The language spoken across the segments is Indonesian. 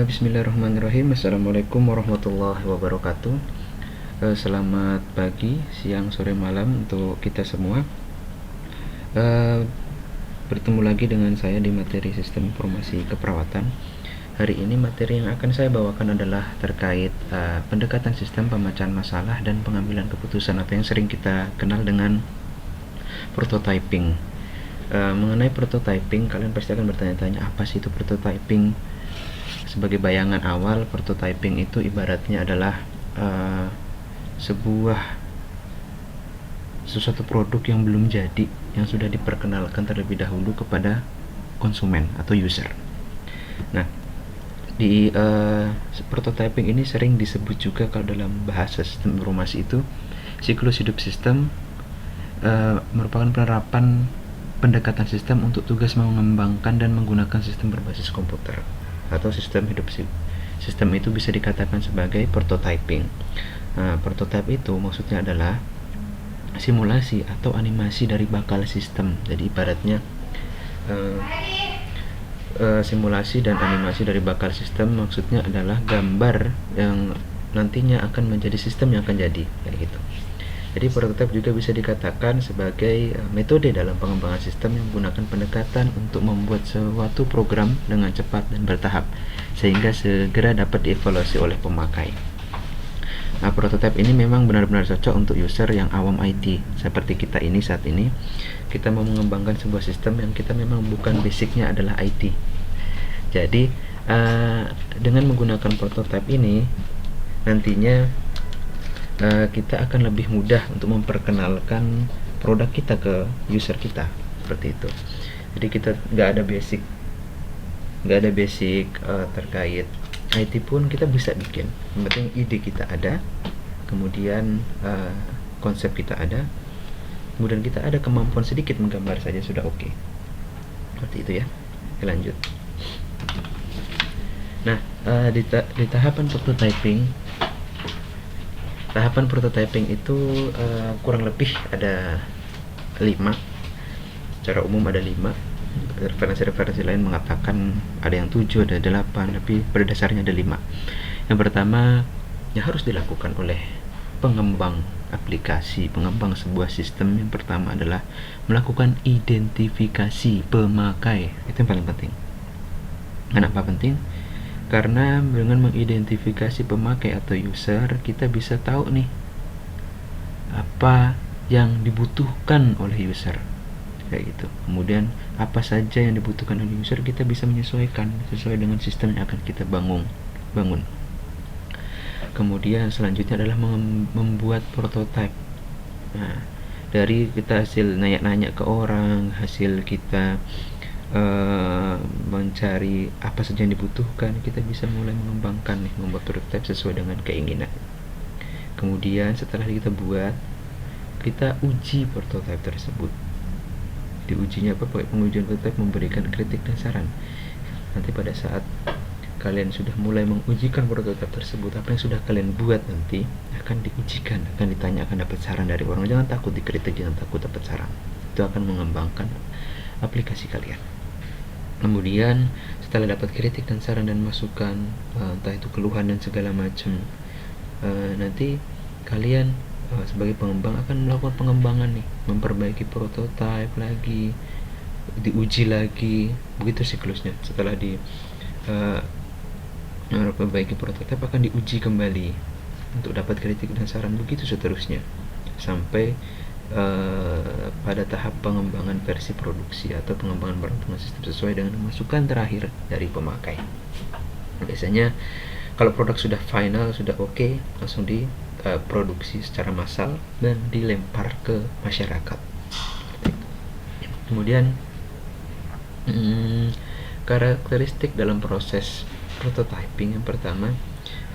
Bismillahirrahmanirrahim. Assalamualaikum warahmatullahi wabarakatuh. Selamat pagi, siang, sore, malam untuk kita semua. Bertemu lagi dengan saya di materi sistem informasi keperawatan. Hari ini materi yang akan saya bawakan adalah terkait pendekatan sistem pemecahan masalah dan pengambilan keputusan atau yang sering kita kenal dengan prototyping. Mengenai prototyping, kalian pasti akan bertanya-tanya, apa sih itu prototyping? Sebagai bayangan awal, prototyping itu ibaratnya adalah sesuatu produk yang belum jadi, yang sudah diperkenalkan terlebih dahulu kepada konsumen atau user. Nah, di prototyping ini sering disebut juga, kalau dalam bahasa sistem informasi itu, siklus hidup sistem, merupakan penerapan pendekatan sistem untuk tugas mengembangkan dan menggunakan sistem berbasis komputer atau sistem hidup sistem itu bisa dikatakan sebagai prototyping. Prototype itu maksudnya adalah simulasi atau animasi dari bakal sistem. Jadi ibaratnya simulasi dan animasi dari bakal sistem maksudnya adalah gambar yang nantinya akan menjadi sistem yang akan jadi, kayak gitu. Jadi prototipe juga bisa dikatakan sebagai metode dalam pengembangan sistem yang menggunakan pendekatan untuk membuat suatu program dengan cepat dan bertahap sehingga segera dapat dievaluasi oleh pemakai. Nah, prototipe ini memang benar-benar cocok untuk user yang awam IT seperti kita ini. Saat ini kita mau mengembangkan sebuah sistem yang kita memang bukan basicnya adalah IT. Jadi dengan menggunakan prototipe ini nantinya kita akan lebih mudah untuk memperkenalkan produk kita ke user kita, seperti itu. Jadi kita nggak ada basic terkait IT pun kita bisa bikin. Yang penting ide kita ada, kemudian konsep kita ada, kemudian kita ada kemampuan sedikit menggambar saja sudah oke. Seperti itu ya. Oke, lanjut. Nah, di tahapan prototyping itu kurang lebih ada 5. Secara umum ada 5. Referensi lain mengatakan ada yang 7, ada 8, tapi pada dasarnya ada 5. Yang pertama yang harus dilakukan oleh pengembang aplikasi, pengembang sebuah sistem, yang pertama adalah melakukan identifikasi pemakai. Itu yang paling penting. Kenapa penting? Karena dengan mengidentifikasi pemakai atau user, kita bisa tahu nih apa yang dibutuhkan oleh user, kayak gitu. Kemudian apa saja yang dibutuhkan oleh user kita bisa menyesuaikan sesuai dengan sistem yang akan kita bangun. Kemudian selanjutnya adalah membuat prototype. Nah, dari kita hasil nanya-nanya ke orang, hasil kita mencari apa saja yang dibutuhkan, kita bisa mulai mengembangkan nih, membuat prototipe sesuai dengan keinginan. Kemudian setelah kita buat, kita uji prototipe tersebut. Diujinya apa? Pengujian prototipe memberikan kritik dan saran. Nanti pada saat kalian sudah mulai mengujikan prototipe tersebut, apa yang sudah kalian buat nanti akan diujikan, akan ditanya, akan dapat saran dari orang. Jangan takut dikritik, jangan takut dapat saran. Itu akan mengembangkan aplikasi kalian. Kemudian setelah dapat kritik dan saran dan masukan, entah itu keluhan dan segala macam, nanti kalian sebagai pengembang akan melakukan pengembangan nih, memperbaiki prototipe lagi, diuji lagi, begitu siklusnya. Setelah memperbaiki prototipe akan diuji kembali untuk dapat kritik dan saran, begitu seterusnya sampai pada tahap pengembangan versi produksi atau pengembangan perangkat sistem sesuai dengan masukan terakhir dari pemakai. Biasanya kalau produk sudah final, sudah oke, langsung diproduksi secara massal dan dilempar ke masyarakat. Kemudian karakteristik dalam proses prototyping, yang pertama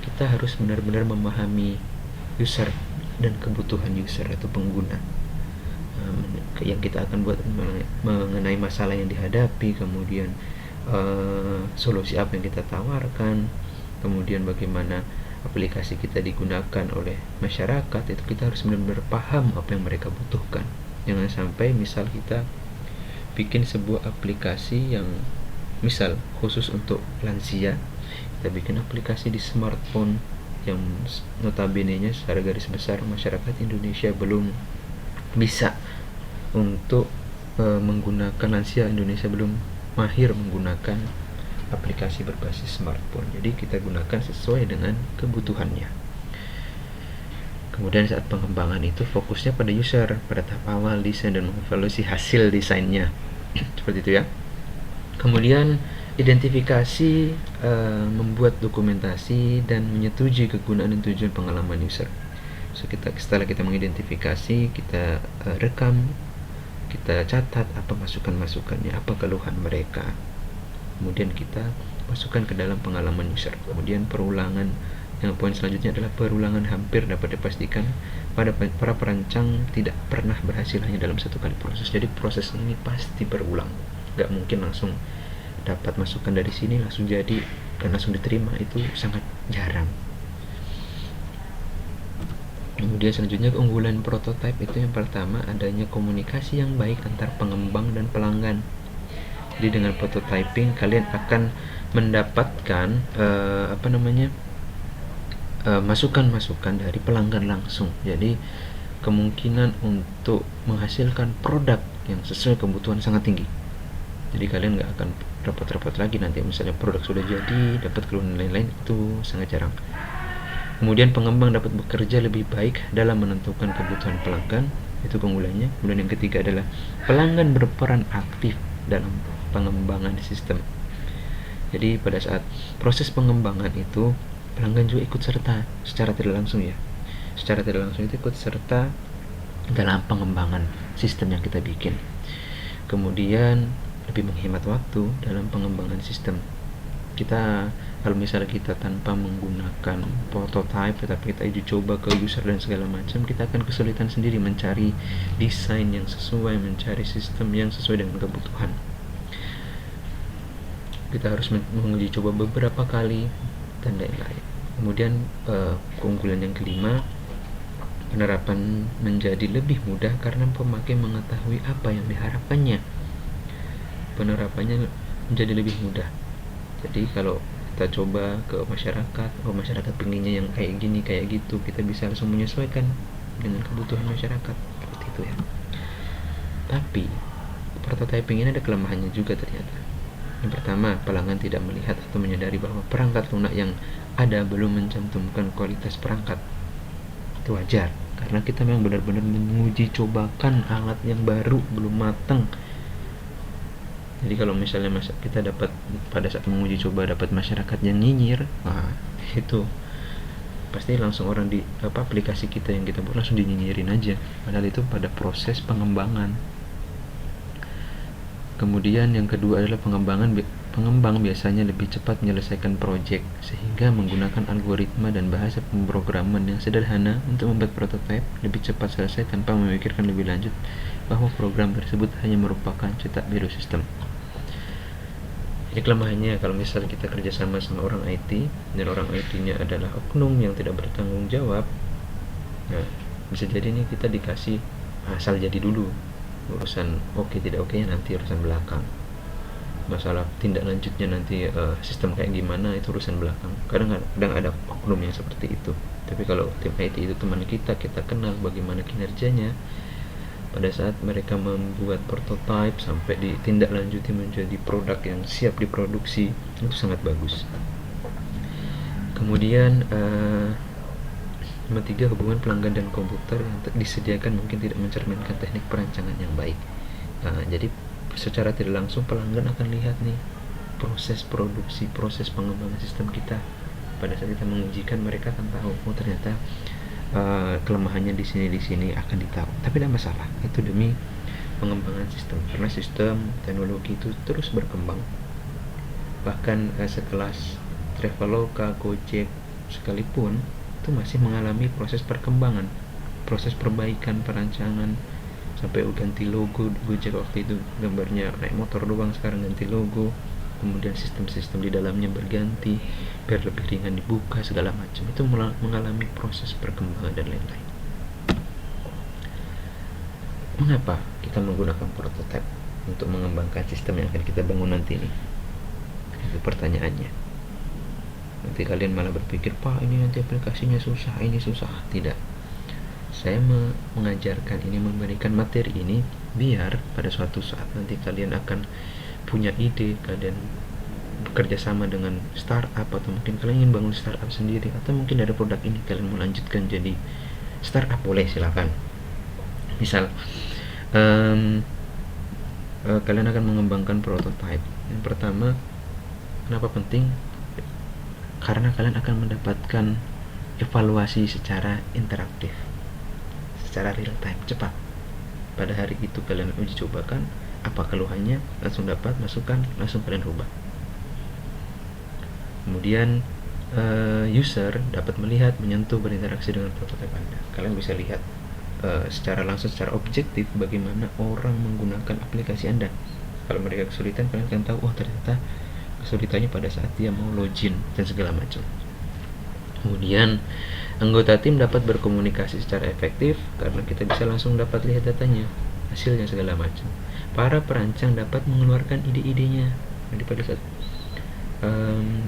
kita harus benar-benar memahami user dan kebutuhan user atau pengguna yang kita akan buat, mengenai masalah yang dihadapi, kemudian solusi apa yang kita tawarkan, kemudian bagaimana aplikasi kita digunakan oleh masyarakat. Itu kita harus benar-benar paham apa yang mereka butuhkan. Jangan sampai misal kita bikin sebuah aplikasi yang misal khusus untuk lansia, kita bikin aplikasi di smartphone yang notabene-nya secara garis besar masyarakat Indonesia belum bisa untuk menggunakan, lansia Indonesia belum mahir menggunakan aplikasi berbasis smartphone. Jadi kita gunakan sesuai dengan kebutuhannya. Kemudian saat pengembangan itu fokusnya pada user, pada tahap awal desain dan mengevaluasi hasil desainnya. Seperti itu ya. Kemudian identifikasi, membuat dokumentasi dan menyetujui kegunaan dan tujuan pengalaman user. So, setelah kita mengidentifikasi, kita rekam, kita catat apa masukan-masukannya, apa keluhan mereka. Kemudian kita masukkan ke dalam pengalaman user. Kemudian perulangan, yang poin selanjutnya adalah perulangan hampir dapat dipastikan pada para perancang tidak pernah berhasil hanya dalam satu kali proses. Jadi proses ini pasti berulang, nggak mungkin langsung dapat masukan dari sini langsung jadi dan langsung diterima, itu sangat jarang. Kemudian selanjutnya keunggulan prototype itu yang pertama adanya komunikasi yang baik antar pengembang dan pelanggan. Jadi dengan prototyping kalian akan mendapatkan masukan-masukan dari pelanggan langsung. Jadi kemungkinan untuk menghasilkan produk yang sesuai kebutuhan sangat tinggi. Jadi kalian nggak akan repot-repot lagi nanti misalnya produk sudah jadi dapat keluhan lain-lain, itu sangat jarang. Kemudian pengembang dapat bekerja lebih baik dalam menentukan kebutuhan pelanggan, itu keunggulannya. Kemudian yang ketiga adalah pelanggan berperan aktif dalam pengembangan sistem. Jadi pada saat proses pengembangan itu pelanggan juga ikut serta secara tidak langsung ya. Secara tidak langsung itu ikut serta dalam pengembangan sistem yang kita bikin. Kemudian lebih menghemat waktu dalam pengembangan sistem. Kita kalau misalnya kita tanpa menggunakan prototype tetapi kita uji coba ke user dan segala macam, kita akan kesulitan sendiri mencari desain yang sesuai, mencari sistem yang sesuai dengan kebutuhan. Kita harus menguji coba beberapa kali dan lain-lain. Kemudian keunggulan yang kelima, penerapan menjadi lebih mudah karena pemakai mengetahui apa yang diharapkannya. Penerapannya menjadi lebih mudah. Jadi kalau kita coba ke masyarakat, masyarakat pinginnya yang kayak gini, kayak gitu, kita bisa langsung menyesuaikan dengan kebutuhan masyarakat, seperti itu ya. Tapi prototyping ini ada kelemahannya juga ternyata. Yang pertama, pelanggan tidak melihat atau menyadari bahwa perangkat lunak yang ada belum mencantumkan kualitas perangkat. Itu wajar, karena kita memang benar-benar menguji cobakan alat yang baru, belum matang. Jadi kalau misalnya kita dapat pada saat menguji coba dapat masyarakat yang nyinyir, itu pasti langsung orang di aplikasi kita yang kita buat langsung dinyinyirin aja. Padahal itu pada proses pengembangan. Kemudian yang kedua adalah pengembang biasanya lebih cepat menyelesaikan proyek sehingga menggunakan algoritma dan bahasa pemrograman yang sederhana untuk membuat prototipe lebih cepat selesai tanpa memikirkan lebih lanjut bahwa program tersebut hanya merupakan cetak biru sistem. Ini kelemahannya kalau misalnya kita kerjasama sama orang IT dan orang IT-nya adalah oknum yang tidak bertanggung jawab. Nah, bisa jadi nih kita dikasih asal jadi dulu, urusan oke tidak oke nanti urusan belakang, masalah tindak lanjutnya nanti sistem kayak gimana itu urusan belakang. Kadang ada oknum yang seperti itu. Tapi kalau tim IT itu teman kita kenal bagaimana kinerjanya, pada saat mereka membuat prototype sampai ditindaklanjuti menjadi produk yang siap diproduksi, itu sangat bagus. Kemudian nomor 3, hubungan pelanggan dan komputer yang disediakan mungkin tidak mencerminkan teknik perancangan yang baik. Jadi secara tidak langsung pelanggan akan lihat nih proses produksi, proses pengembangan sistem kita. Pada saat kita mengujikan, mereka akan tahu ternyata kelemahannya di sini akan ditahu. Tapi tidak masalah, itu demi pengembangan sistem, karena sistem teknologi itu terus berkembang. Bahkan sekelas Traveloka, Gojek sekalipun itu masih mengalami proses perkembangan, proses perbaikan perancangan, sampai ganti logo. Gojek waktu itu gambarnya naik motor doang, sekarang ganti logo. Kemudian sistem-sistem di dalamnya berganti biar lebih ringan dibuka segala macam. Itu mengalami proses perkembangan dan lain-lain. Mengapa kita menggunakan prototype untuk mengembangkan sistem yang akan kita bangun nanti ini? Itu pertanyaannya. Nanti kalian malah berpikir, Pak ini nanti aplikasinya susah, ini susah. Tidak, saya mengajarkan ini, memberikan materi ini biar pada suatu saat nanti kalian akan punya ide, kalian bekerja sama dengan startup, atau mungkin kalian ingin bangun startup sendiri, atau mungkin ada produk ini kalian mau lanjutkan jadi startup, boleh, silakan. Misal kalian akan mengembangkan prototype. Yang pertama, kenapa penting? Karena kalian akan mendapatkan evaluasi secara interaktif, secara real time, cepat. Pada hari itu kalian uji cobakan, apa keluhannya, langsung dapat masukan, langsung kalian rubah. Kemudian user dapat melihat, menyentuh, berinteraksi dengan prototipe Anda. Kalian bisa lihat secara langsung, secara objektif bagaimana orang menggunakan aplikasi Anda. Kalau mereka kesulitan, kalian akan tahu, oh ternyata kesulitannya pada saat dia mau login dan segala macam. Kemudian anggota tim dapat berkomunikasi secara efektif karena kita bisa langsung dapat lihat datanya, hasilnya segala macam. Para perancang dapat mengeluarkan ide-idenya. Jadi pada saat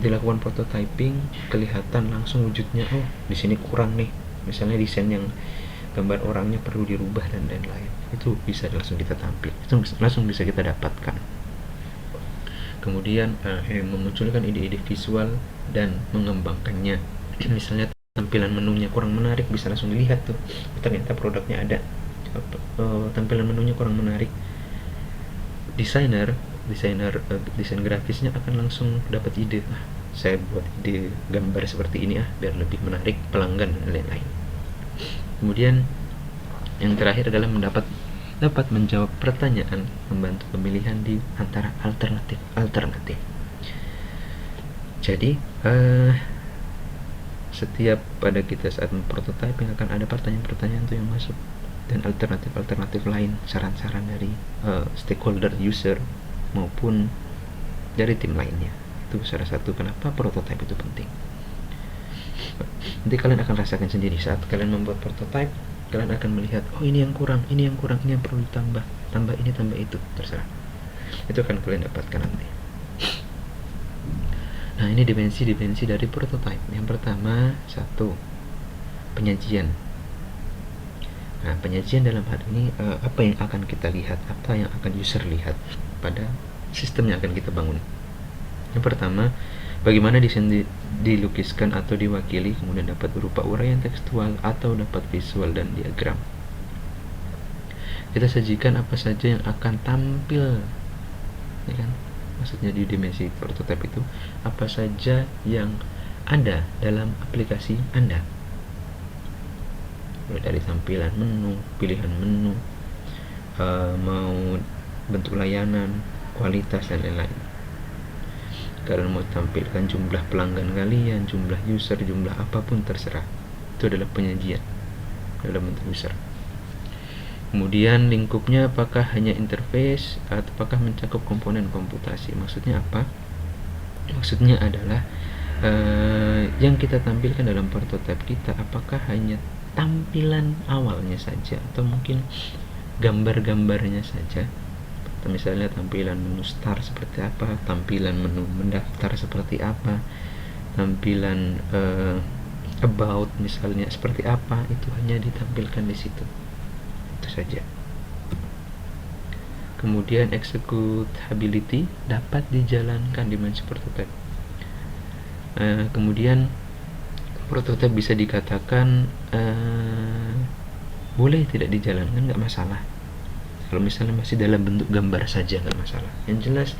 dilakukan prototyping, kelihatan langsung wujudnya, oh di sini kurang nih, misalnya desain yang gambar orangnya perlu dirubah dan lain-lain. Itu bisa langsung kita tampil, itu langsung bisa kita dapatkan. Kemudian memunculkan ide-ide visual dan mengembangkannya. Misalnya tampilan menunya kurang menarik, bisa langsung dilihat tuh, ternyata produknya ada, tampilan menunya kurang menarik. Desain grafisnya akan langsung dapat ide, saya buat ide gambar seperti ini biar lebih menarik pelanggan dan lain-lain. Kemudian yang terakhir adalah dapat menjawab pertanyaan, membantu pemilihan di antara alternatif. Jadi setiap pada kita saat memprototyping akan ada pertanyaan-pertanyaan tuh yang masuk, dan alternatif lain, saran-saran dari stakeholder, user maupun dari tim lainnya. Itu salah satu kenapa prototype itu penting. Nanti kalian akan rasakan sendiri saat kalian membuat prototype, kalian akan melihat, oh ini yang kurang, ini yang perlu ditambah, tambah ini, tambah itu, terserah. Itu akan kalian dapatkan nanti. Nah, ini dimensi dari prototype. Yang pertama, satu, penyajian. Nah, penyajian dalam hal ini apa yang akan kita lihat, apa yang akan user lihat pada sistem yang akan kita bangun. Yang pertama, bagaimana desain dilukiskan atau diwakili, kemudian dapat berupa uraian tekstual atau dapat visual dan diagram. Kita sajikan apa saja yang akan tampil, ya kan? Maksudnya di dimensi prototype itu apa saja yang ada dalam aplikasi Anda, mulai dari tampilan menu, pilihan menu, mau bentuk layanan, kualitas dan lain-lain. Kalian mau tampilkan jumlah pelanggan kalian, jumlah user, jumlah apapun terserah. Itu adalah penyajian dalam bentuk user. Kemudian lingkupnya apakah hanya interface atau apakah mencakup komponen komputasi. Maksudnya apa? Maksudnya adalah yang kita tampilkan dalam prototipe kita apakah hanya tampilan awalnya saja atau mungkin gambar-gambarnya saja. Misalnya tampilan menu start seperti apa, tampilan menu mendaftar seperti apa, tampilan about misalnya seperti apa, itu hanya ditampilkan di situ, itu saja. Kemudian executability dapat dijalankan di dimensi prototype. Kemudian prototype bisa dikatakan boleh tidak dijalankan, nggak masalah. Kalau misalnya masih dalam bentuk gambar saja nggak masalah. Yang jelas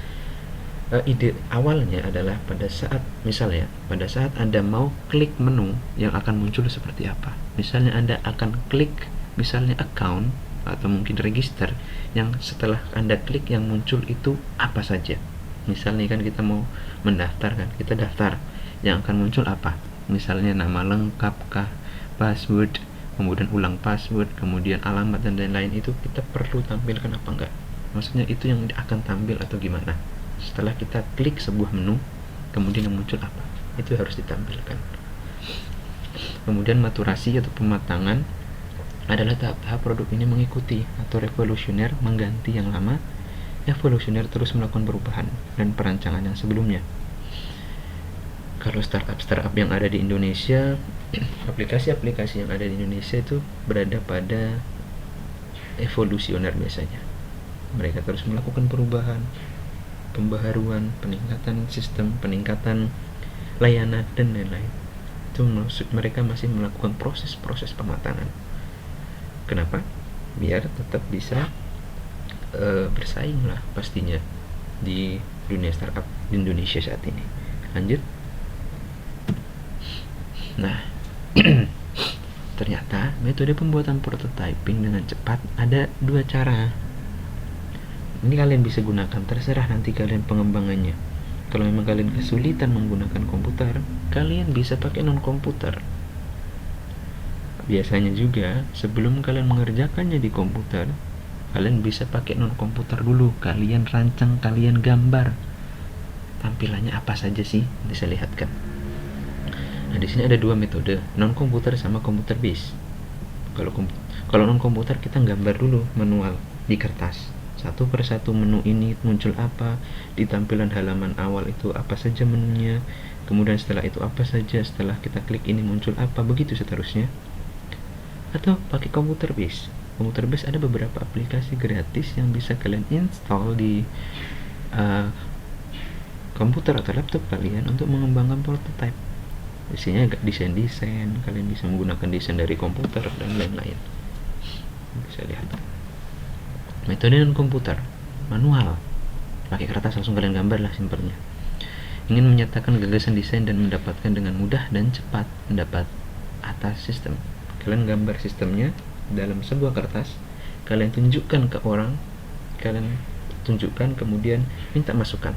ide awalnya adalah pada saat Anda mau klik menu yang akan muncul seperti apa. Misalnya Anda akan klik misalnya account atau mungkin register, yang setelah Anda klik yang muncul itu apa saja. Misalnya kan kita mau mendaftar kan, kita daftar, yang akan muncul apa? Misalnya nama lengkap kah, password, kemudian ulang password, kemudian alamat dan lain-lain, itu kita perlu tampilkan apa enggak? Maksudnya itu yang akan tampil atau gimana? Setelah kita klik sebuah menu, kemudian yang muncul apa? Itu harus ditampilkan. Kemudian maturasi atau pematangan adalah tahap-tahap produk ini mengikuti atau revolusioner mengganti yang lama. Evolusioner terus melakukan perubahan dan perancangan yang sebelumnya. Kalau startup yang ada di Indonesia, aplikasi-aplikasi yang ada di Indonesia itu berada pada evolusioner biasanya. Mereka terus melakukan perubahan, pembaharuan, peningkatan sistem, peningkatan layanan, dan lain-lain. Itu maksud mereka masih melakukan proses-proses pematangan. Kenapa? Biar tetap bisa bersaing lah pastinya di dunia startup di Indonesia saat ini. Lanjut. Nah, ternyata metode pembuatan prototyping dengan cepat ada 2 cara. Ini kalian bisa gunakan, terserah nanti kalian pengembangannya. Kalau memang kalian kesulitan menggunakan komputer, kalian bisa pakai non komputer. Biasanya juga sebelum kalian mengerjakannya di komputer, kalian bisa pakai non komputer dulu. Kalian rancang, kalian gambar tampilannya apa saja sih, bisa lihatkan. Nah, di sini ada 2 metode, non komputer sama komputer base. Kalau non komputer kita gambar dulu manual di kertas. Satu persatu menu ini muncul apa, di tampilan halaman awal itu apa saja menunya, kemudian setelah itu apa saja, setelah kita klik ini muncul apa, begitu seterusnya. Atau pakai komputer base. Komputer base ada beberapa aplikasi gratis yang bisa kalian install di komputer atau laptop kalian untuk mengembangkan prototype. Isinya desain-desain, kalian bisa menggunakan desain dari komputer dan lain-lain. Bisa lihat. Metode non komputer, manual, pakai kertas langsung kalian gambar lah simpelnya. Ingin menyatakan gagasan desain dan mendapatkan dengan mudah dan cepat mendapat atas sistem. Kalian gambar sistemnya dalam sebuah kertas, kalian tunjukkan ke orang, kalian tunjukkan kemudian minta masukan.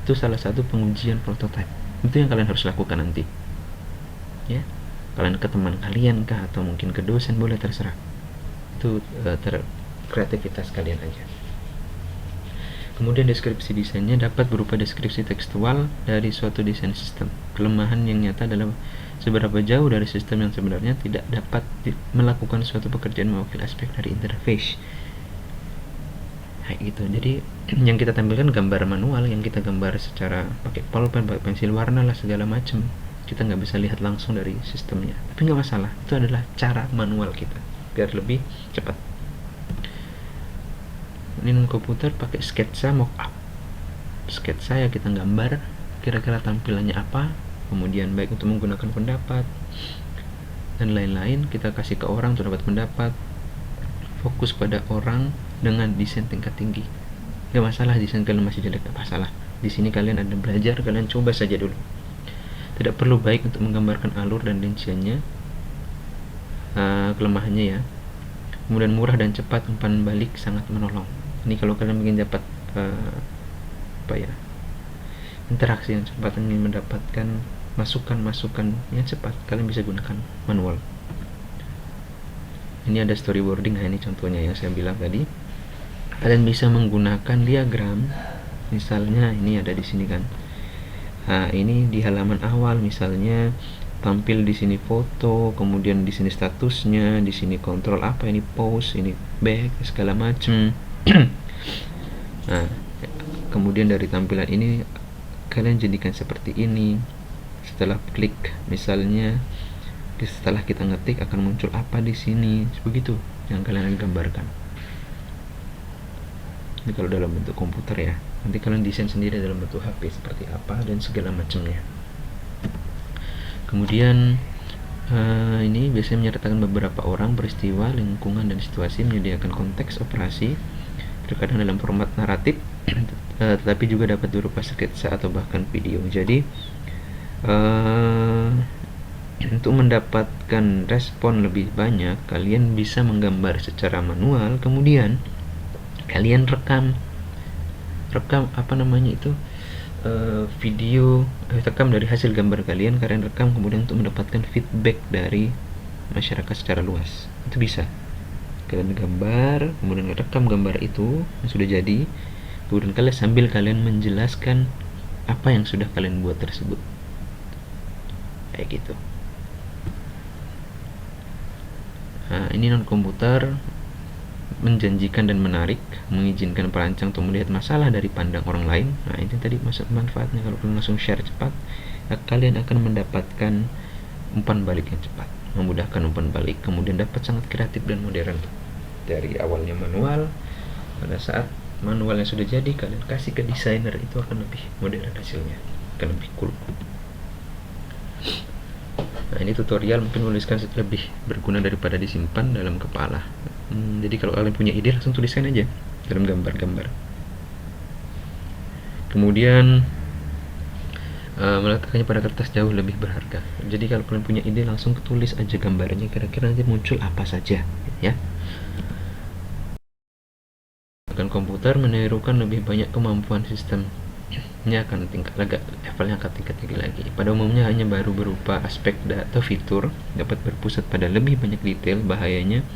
Itu salah satu pengujian prototype. Itu yang kalian harus lakukan nanti. Ya, kalian ke teman kalian kah atau mungkin ke dosen, boleh, terserah. Itu kreativitas kalian aja. Kemudian deskripsi desainnya dapat berupa deskripsi tekstual dari suatu desain sistem. Kelemahan yang nyata adalah seberapa jauh dari sistem yang sebenarnya tidak dapat melakukan suatu pekerjaan mewakili aspek dari interface. Kayak gitu. Jadi yang kita tampilkan gambar manual, yang kita gambar secara pakai pulpen, pakai pensil warna lah segala macam. Kita nggak bisa lihat langsung dari sistemnya, tapi nggak masalah. Itu adalah cara manual kita biar lebih cepat. Ini non komputer pakai sketsa mockup. Sketsa ya, kita gambar kira-kira tampilannya apa, kemudian baik untuk menggunakan pendapat dan lain-lain, kita kasih ke orang untuk dapat pendapat. Fokus pada orang dengan desain tingkat tinggi. Gak masalah desain kalian masih jelek, gak masalah. Di sini kalian ada belajar, kalian coba saja dulu. Tidak perlu baik untuk menggambarkan alur dan rinciannya, kelemahannya ya. Kemudian murah dan cepat, umpan balik sangat menolong. Ini kalau kalian ingin dapat interaksi yang cepat, ingin mendapatkan masukan-masukan yang cepat, kalian bisa gunakan manual. Ini ada storyboarding. Nah, ini contohnya yang saya bilang tadi. Kalian bisa menggunakan diagram. Misalnya ini ada di sini kan. Nah, ini di halaman awal misalnya tampil di sini foto, kemudian di sini statusnya, di sini kontrol apa, ini pause, ini back, segala macam. Nah, kemudian dari tampilan ini kalian jadikan seperti ini. Setelah klik misalnya, setelah kita ngetik akan muncul apa di sini, begitu yang kalian gambarkan. Ini kalau dalam bentuk komputer ya. Nanti kalian desain sendiri dalam bentuk HP seperti apa dan segala macamnya. Kemudian ini biasanya menyertakan beberapa orang, peristiwa, lingkungan, dan situasi, menyediakan konteks operasi, terkadang dalam format naratif, tetapi juga dapat berupa sketsa atau bahkan video. Jadi untuk mendapatkan respon lebih banyak, kalian bisa menggambar secara manual, kemudian kalian rekam video, rekam dari hasil gambar kalian rekam, kemudian untuk mendapatkan feedback dari masyarakat secara luas. Itu bisa kalian gambar, kemudian rekam gambar itu yang sudah jadi, kemudian kalian sambil kalian menjelaskan apa yang sudah kalian buat tersebut, kayak gitu. Nah, ini non komputer menjanjikan dan menarik, mengizinkan perancang untuk melihat masalah dari pandang orang lain. Nah, itu tadi masuk manfaatnya. Kalau kalian langsung share cepat, kalian akan mendapatkan umpan balik yang cepat, memudahkan umpan balik, kemudian dapat sangat kreatif dan modern. Dari awalnya manual, pada saat manualnya sudah jadi, kalian kasih ke desainer, itu akan lebih modern hasilnya, akan lebih cool. Nah, ini tutorial mungkin menuliskan lebih berguna daripada disimpan dalam kepala. Jadi kalau kalian punya ide, langsung tuliskan aja dalam gambar-gambar. Kemudian meletakkannya pada kertas jauh lebih berharga. Jadi kalau kalian punya ide, langsung tulis aja gambarnya, kira-kira nanti muncul apa saja, ya. Akan komputer menirukan lebih banyak kemampuan sistem. Ini akan levelnya akan tingkat tinggi lagi. Pada umumnya hanya baru berupa aspek atau fitur, dapat berpusat pada lebih banyak detail. Bahayanya,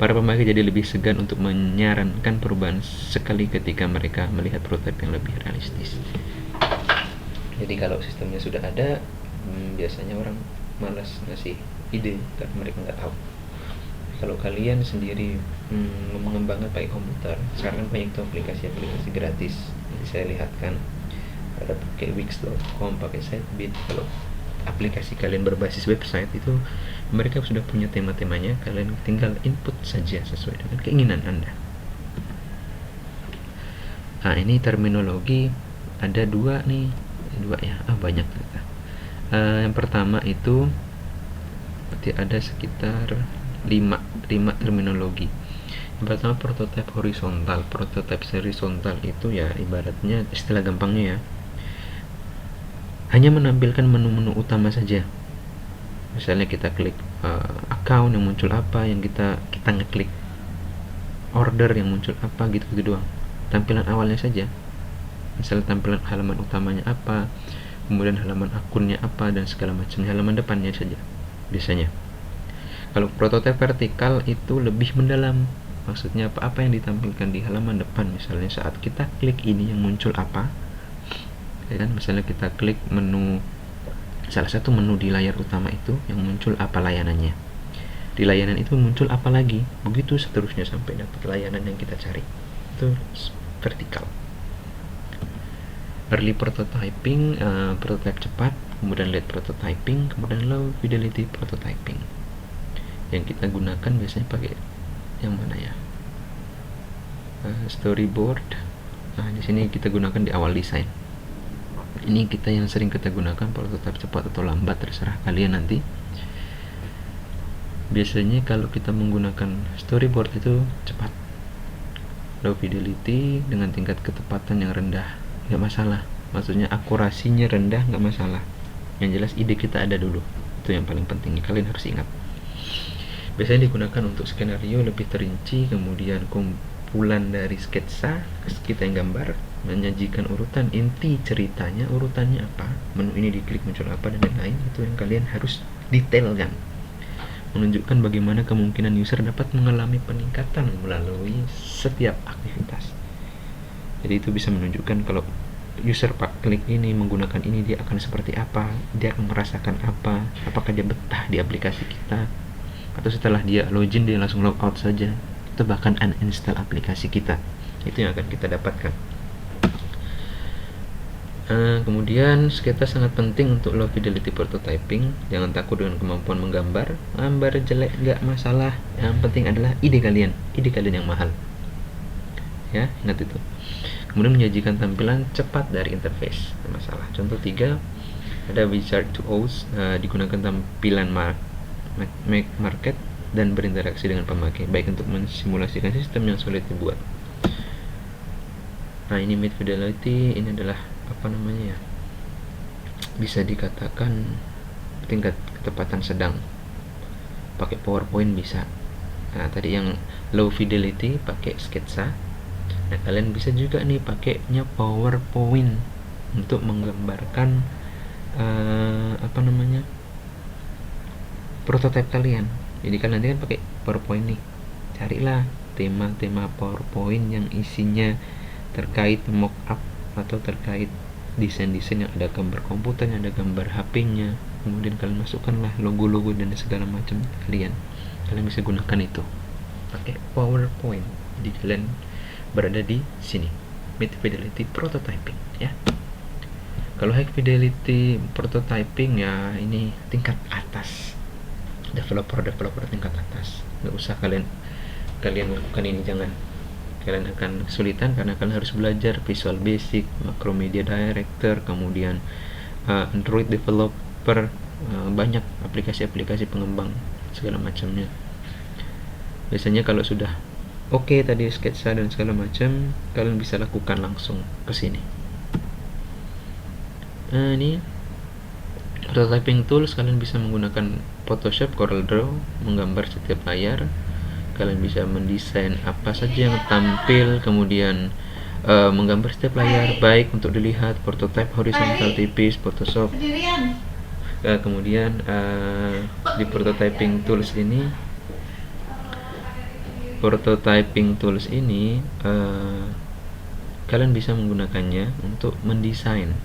para pemakai jadi lebih segan untuk menyarankan perubahan sekali ketika mereka melihat prototipe yang lebih realistis. Jadi kalau sistemnya sudah ada, biasanya orang malas ngasih ide karena mereka nggak tahu. Kalau kalian sendiri mengembangkan pakai komputer, sekarang banyak tuh aplikasi-aplikasi gratis. Nanti saya lihatkan, ada pakai Wix.com, pakai Sitebit. Kalau aplikasi kalian berbasis website itu, mereka sudah punya tema-temanya, kalian tinggal input saja sesuai dengan keinginan Anda. Nah, ini terminologi ada dua ya, banyak ternyata. Yang pertama itu berarti ada sekitar 5 terminologi. Yang pertama prototipe horizontal. Prototipe horizontal itu ya ibaratnya, istilah gampangnya ya, hanya menampilkan menu-menu utama saja. Misalnya kita klik account, yang muncul apa, yang kita ngeklik order, yang muncul apa, gitu doang. Tampilan awalnya saja. Misalnya tampilan halaman utamanya apa, kemudian halaman akunnya apa, dan segala macam. Halaman depannya saja biasanya. Kalau prototipe vertikal itu lebih mendalam. Maksudnya apa yang ditampilkan di halaman depan. Misalnya saat kita klik ini, yang muncul apa, ya kan? Misalnya kita klik menu, salah satu menu di layar utama itu, yang muncul apa layanannya, di layanan itu muncul apa lagi, begitu seterusnya sampai dapat layanan yang kita cari. Itu vertikal. Early prototyping, prototype cepat, kemudian late prototyping, kemudian low fidelity prototyping. Yang kita gunakan biasanya pakai yang mana ya? Storyboard. Nah, di sini kita gunakan di awal desain. Ini kita yang sering kita gunakan, prototype cepat atau lambat, terserah kalian nanti. Biasanya kalau kita menggunakan storyboard itu cepat. Low fidelity dengan tingkat ketepatan yang rendah, nggak masalah. Maksudnya akurasinya rendah, nggak masalah. Yang jelas ide kita ada dulu. Itu yang paling penting, kalian harus ingat. Biasanya digunakan untuk skenario lebih terinci, kemudian kumpulan dari sketsa, kita yang gambar, menyajikan urutan inti ceritanya, urutannya apa, menu ini diklik muncul apa, dan lain-lain. Itu yang kalian harus detailkan, menunjukkan bagaimana kemungkinan user dapat mengalami peningkatan melalui setiap aktivitas. Jadi itu bisa menunjukkan kalau user klik ini, menggunakan ini, dia akan seperti apa, dia akan merasakan apa, apakah dia betah di aplikasi kita, atau setelah dia login dia langsung logout saja, atau bahkan uninstall aplikasi kita. Itu yang akan kita dapatkan. Kemudian sketsa sangat penting untuk low fidelity prototyping. Jangan takut dengan kemampuan menggambar. Gambar jelek nggak masalah, yang penting adalah ide kalian yang mahal, ya, ingat itu. Kemudian menyajikan tampilan cepat dari interface, nggak masalah. Contoh 3, ada wizard tools, digunakan tampilan market dan berinteraksi dengan pemakai, baik untuk mensimulasikan sistem yang sulit dibuat. Nah, ini mid fidelity, ini adalah bisa dikatakan tingkat ketepatan sedang. Pakai PowerPoint bisa. Nah, tadi yang low fidelity pakai sketsa. Nah, kalian bisa juga nih pakainya PowerPoint untuk menggambarkan prototipe kalian. Jadi kalian nanti kan pakai PowerPoint nih, carilah tema-tema PowerPoint yang isinya terkait mockup atau terkait desain-desain yang ada gambar komputernya, ada gambar HP-nya, kemudian kalian masukkanlah logo-logo dan segala macam kalian bisa gunakan itu pakai PowerPoint. Jadi kalian berada di sini, mid fidelity prototyping, ya. Kalau high fidelity prototyping ya ini tingkat atas, developer tingkat atas. Nggak usah kalian lakukan ini, jangan. Kalian akan kesulitan karena kalian harus belajar Visual Basic, Macromedia Director, kemudian Android developer, banyak aplikasi-aplikasi pengembang segala macamnya. Biasanya kalau sudah oke tadi sketsa dan segala macam, kalian bisa lakukan langsung ke sini. Nah, ini prototyping tools, kalian bisa menggunakan Photoshop, CorelDRAW, menggambar setiap layar. Kalian bisa mendesain apa saja yang tampil, kemudian menggambar setiap layar, baik untuk dilihat prototype horizontal tipis, Photoshop. Kemudian di prototyping tools ini kalian bisa menggunakannya untuk mendesain,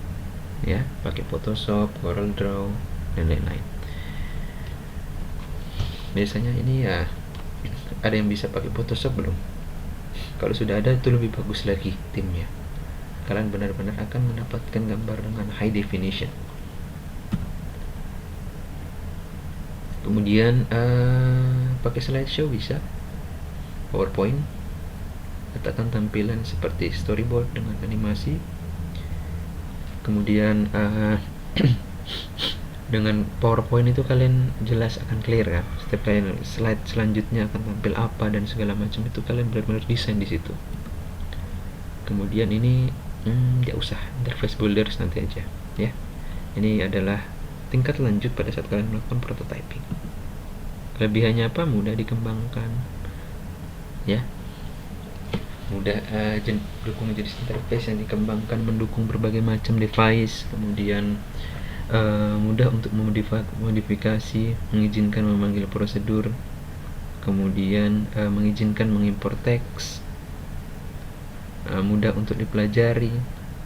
ya, pakai Photoshop, CorelDRAW dan lain-lain. Biasanya ini ya ada yang bisa pakai Photoshop belum? Kalau sudah ada itu lebih bagus lagi timnya. Kalian benar-benar akan mendapatkan gambar dengan high definition. Kemudian pakai slideshow bisa, PowerPoint, letakkan tampilan seperti storyboard dengan animasi. Kemudian dengan PowerPoint itu kalian jelas akan clear kan, setiap kalian slide selanjutnya akan tampil apa dan segala macam, itu kalian benar-benar desain di situ. Kemudian ini nggak usah, interface builders nanti aja ya. Ini adalah tingkat lanjut pada saat kalian melakukan prototyping. Kelebihannya apa? Mudah dikembangkan, ya, mudah dukung jenis interface yang dikembangkan, mendukung berbagai macam device. Kemudian mudah untuk memodifikasi, mengizinkan memanggil prosedur, kemudian mengizinkan mengimpor teks, mudah untuk dipelajari,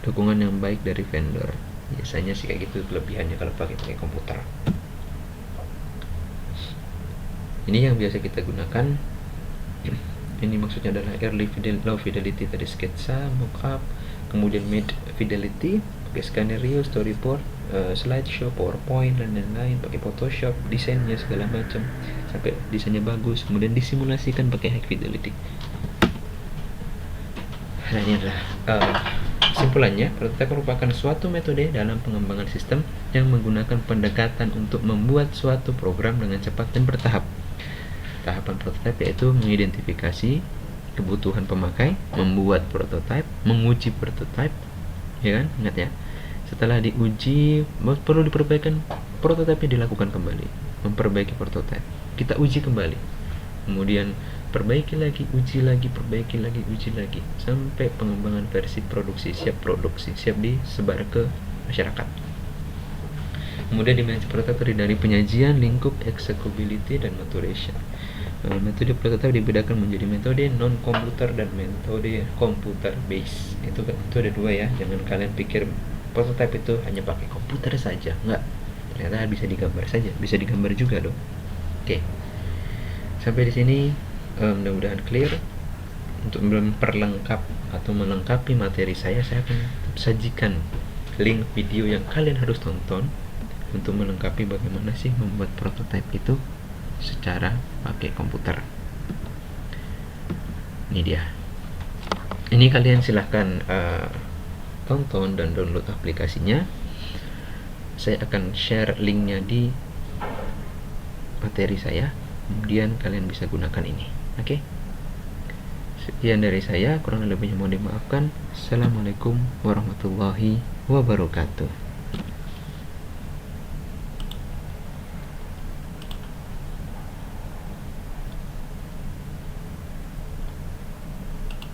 dukungan yang baik dari vendor. Biasanya sih kayak gitu kelebihannya kalau pakai komputer. Ini yang biasa kita gunakan. Ini maksudnya adalah low fidelity tadi sketsa, mockup, kemudian mid fidelity pakai skenario, storyboard, slideshow, PowerPoint dan lain-lain, pakai Photoshop, desainnya segala macam sampai desainnya bagus, kemudian disimulasikan pakai high fidelity. Nah, ini adalah kesimpulannya, prototype merupakan suatu metode dalam pengembangan sistem yang menggunakan pendekatan untuk membuat suatu program dengan cepat dan bertahap. Tahapan prototype yaitu mengidentifikasi kebutuhan pemakai, membuat prototype, menguji prototype, ya kan, ingat ya. Setelah diuji, perlu diperbaikan, prototipe dilakukan kembali, memperbaiki prototipe, kita uji kembali, kemudian perbaiki lagi, uji lagi, perbaiki lagi, uji lagi, sampai pengembangan versi produksi, siap disebar ke masyarakat. Kemudian dimensi prototipe terdiri dari penyajian, lingkup, executability, dan maturation. Metode prototipe dibedakan menjadi metode non-komputer dan metode komputer base. Itu ada dua ya, jangan kalian pikir prototype itu hanya pakai komputer saja, enggak, ternyata bisa digambar saja, bisa digambar juga dong. Oke, sampai di sini mudah-mudahan clear. Untuk memperlengkap atau melengkapi materi saya akan sajikan link video yang kalian harus tonton untuk melengkapi bagaimana sih membuat prototype itu secara pakai komputer. Ini dia, ini kalian silahkan tonton dan download aplikasinya. Saya akan share linknya di materi saya, kemudian kalian bisa gunakan ini. Oke, sekian dari saya, kurang lebihnya mohon dimaafkan. Assalamualaikum warahmatullahi wabarakatuh.